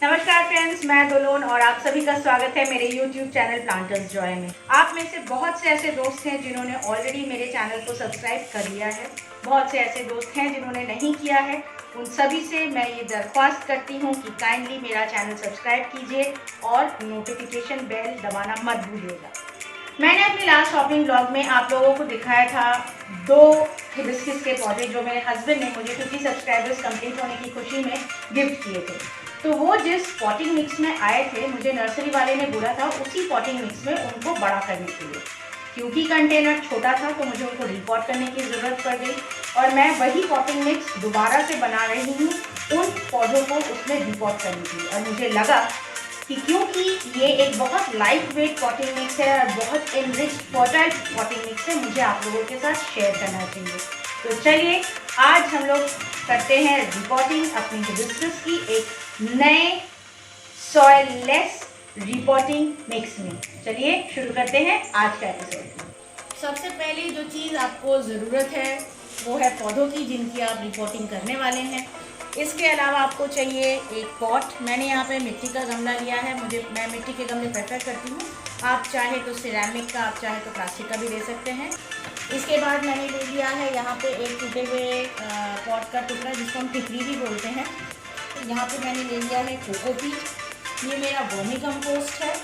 नमस्कार फ्रेंड्स, मैं दुलोन और आप सभी का स्वागत है मेरे YouTube चैनल प्लांटर्स जॉय में। आप में से बहुत से ऐसे दोस्त हैं जिन्होंने ऑलरेडी मेरे चैनल को सब्सक्राइब कर लिया है, बहुत से ऐसे दोस्त हैं जिन्होंने नहीं किया है। उन सभी से मैं ये दरख्वास्त करती हूँ कि काइंडली मेरा चैनल सब्सक्राइब कीजिए और नोटिफिकेशन बेल दबाना मत भूलिएगा। मैंने अपने लास्ट शॉपिंग ब्लॉग में आप लोगों को दिखाया था 2 हिबिस्कस के पौधे जो मेरे हस्बैंड ने मुझे 50 सब्सक्राइबर्स कंप्लीट होने की खुशी में गिफ्ट किए थे। तो वो जिस पॉटिंग मिक्स में आए थे, मुझे नर्सरी वाले ने बोला था उसी पॉटिंग मिक्स में उनको बड़ा करने के लिए। क्योंकि कंटेनर छोटा था तो मुझे उनको रिपॉट करने की ज़रूरत पड़ गई और मैं वही पॉटिंग मिक्स दोबारा से बना रही हूँ उन पौधों को उसमें रिपॉट करने के लिए। और मुझे लगा कि क्योंकि ये एक बहुत लाइट वेट पॉटिंग मिक्स है और बहुत एनरिच फर्टाइल पॉटिंग मिक्स है, मुझे आप लोगों के साथ शेयर करना चाहिए। तो चलिए आज हम लोग करते हैं रिपॉटिंग अपनी हिबिस्कस की एक नए सॉइल लेस रिपॉटिंग मिक्स में। चलिए शुरू करते हैं आज का एपिसोड। सबसे पहले जो चीज़ आपको ज़रूरत है वो है पौधों की जिनकी आप रिपॉटिंग करने वाले हैं। इसके अलावा आपको चाहिए एक पॉट। मैंने यहाँ पे मिट्टी का गमला लिया है, मैं मिट्टी के गमले प्रेफर करती हूँ। आप चाहे तो सिरेमिक का, आप चाहे तो प्लास्टिक का भी ले सकते हैं। इसके बाद मैंने ले लिया है यहाँ पे एक टूटे हुए पॉट का टुकड़ा जिसको हम टिकरी भी बोलते हैं। यहाँ पे मैंने ले लिया है कोकोपीट। ये मेरा वर्मी कंपोस्ट है।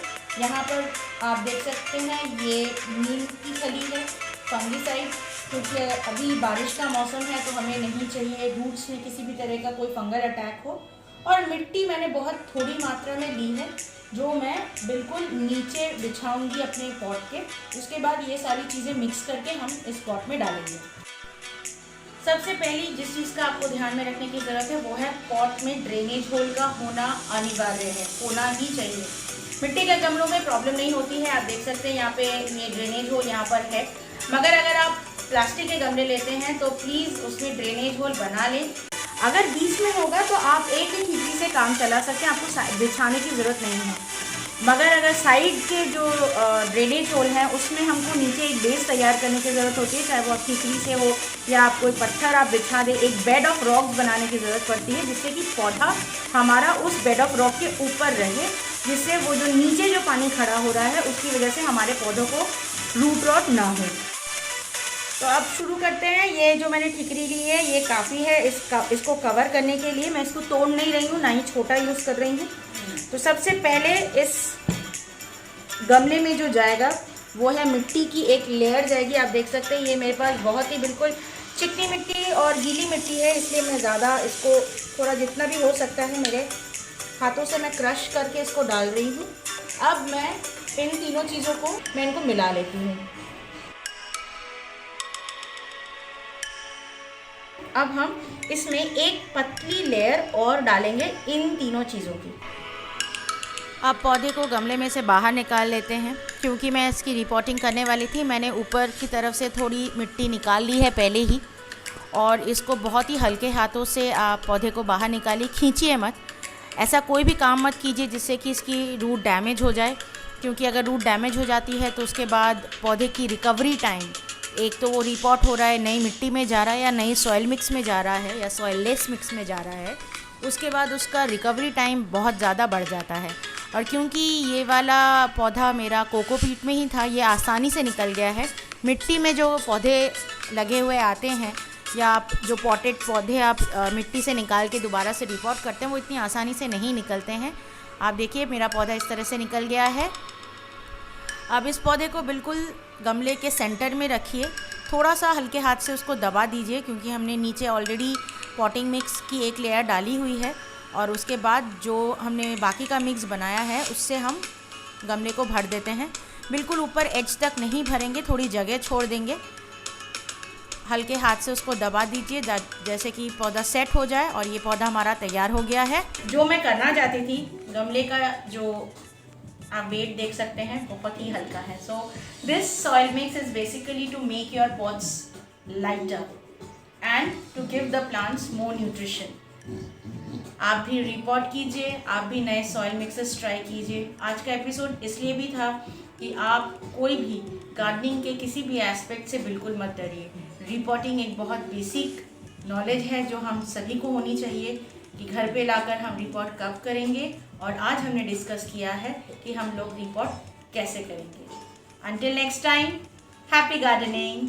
यहाँ पर आप देख सकते हैं ये नीम की खली है, फंगीसाइड, क्योंकि अभी बारिश का मौसम है तो हमें नहीं चाहिए रूट्स में किसी भी तरह का कोई फंगल अटैक हो। और मिट्टी मैंने बहुत थोड़ी मात्रा में ली है जो मैं बिल्कुल नीचे बिछाऊंगी अपने पॉट के। उसके बाद ये सारी चीज़ें मिक्स करके हम इस पॉट में डालेंगे। सबसे पहली जिस चीज़ का आपको ध्यान में रखने की ज़रूरत है वो है पॉट में ड्रेनेज होल का होना अनिवार्य है, होना ही चाहिए। मिट्टी के गमलों में प्रॉब्लम नहीं होती है, आप देख सकते हैं यहाँ पे ये ड्रेनेज होल यहाँ पर है। मगर अगर आप प्लास्टिक के गमले लेते हैं तो प्लीज़ उसमें ड्रेनेज होल बना लें। अगर बीच में होगा तो आप एक ही खिड़की से काम चला सकते हैं, आपको बिछाने की ज़रूरत नहीं है। मगर अगर साइड के जो ड्रेनेज होल हैं उसमें हमको नीचे एक बेस तैयार करने की ज़रूरत होती है, चाहे वो खिड़की से हो या आप कोई पत्थर आप बिछा दें। एक बेड ऑफ रॉक्स बनाने की ज़रूरत पड़ती है जिससे कि पौधा हमारा उस बेड ऑफ रॉक के ऊपर रहे, जिससे वो जो नीचे जो पानी खड़ा हो रहा है उसकी वजह से हमारे पौधों को रूट रॉट ना हो। तो अब शुरू करते हैं। ये जो मैंने ठिकरी ली है ये काफ़ी है इसको कवर करने के लिए। मैं इसको तोड़ नहीं रही हूँ, ना ही छोटा यूज़ कर रही हूँ। तो सबसे पहले इस गमले में जो जाएगा वो है मिट्टी की एक लेयर जाएगी। आप देख सकते हैं ये मेरे पास बहुत ही बिल्कुल चिकनी मिट्टी और गीली मिट्टी है, इसलिए मैं ज़्यादा इसको थोड़ा जितना भी हो सकता है मेरे हाथों से मैं क्रश करके इसको डाल रही हूँ। अब मैं इन तीनों चीज़ों को मैं इनको मिला लेती हूँ। अब हम इसमें एक पतली लेयर और डालेंगे इन तीनों चीज़ों की। अब पौधे को गमले में से बाहर निकाल लेते हैं। क्योंकि मैं इसकी रिपोर्टिंग करने वाली थी, मैंने ऊपर की तरफ से थोड़ी मिट्टी निकाल ली है पहले ही, और इसको बहुत ही हल्के हाथों से आप पौधे को बाहर निकालिए, खींचिए मत। ऐसा कोई भी काम मत कीजिए जिससे कि इसकी रूट डैमेज हो जाए, क्योंकि अगर रूट डैमेज हो जाती है तो उसके बाद पौधे की रिकवरी टाइम, एक तो वो रिपोर्ट हो रहा है नई मिट्टी में जा रहा है या नई सॉइल मिक्स में जा रहा है या सॉइल लेस मिक्स में जा रहा है, उसके बाद उसका रिकवरी टाइम बहुत ज़्यादा बढ़ जाता है। और क्योंकि ये वाला पौधा मेरा कोकोपीट में ही था, ये आसानी से निकल गया है। मिट्टी में जो पौधे लगे हुए आते हैं या आप जो पॉटेड पौधे आप मिट्टी से निकाल के दोबारा से रिपोर्ट करते हैं वो इतनी आसानी से नहीं निकलते हैं। आप देखिए मेरा पौधा इस तरह से निकल गया है। अब इस पौधे को बिल्कुल गमले के सेंटर में रखिए, थोड़ा सा हल्के हाथ से उसको दबा दीजिए, क्योंकि हमने नीचे ऑलरेडी पॉटिंग मिक्स की एक लेयर डाली हुई है। और उसके बाद जो हमने बाकी का मिक्स बनाया है उससे हम गमले को भर देते हैं। बिल्कुल ऊपर एज तक नहीं भरेंगे, थोड़ी जगह छोड़ देंगे। हल्के हाथ से उसको दबा दीजिए जैसे कि पौधा सेट हो जाए, और ये पौधा हमारा तैयार हो गया है। जो मैं करना चाहती थी, गमले का जो आप वेट देख सकते हैं बहुत ही हल्का है। So this soil mix is basically to make your pots lighter and to give the plants more nutrition. आप भी रिपोर्ट कीजिए, आप भी नए सॉइल मिक्सेस ट्राई कीजिए। आज का एपिसोड इसलिए भी था कि आप कोई भी गार्डनिंग के किसी भी एस्पेक्ट से बिल्कुल मत डरिए। रिपोर्टिंग एक बहुत बेसिक नॉलेज है जो हम सभी को होनी चाहिए। कि घर पे लाकर हम रिपोर्ट कब करेंगे, और आज हमने डिस्कस किया है कि हम लोग रिपोर्ट कैसे करेंगे। Until next time, happy gardening!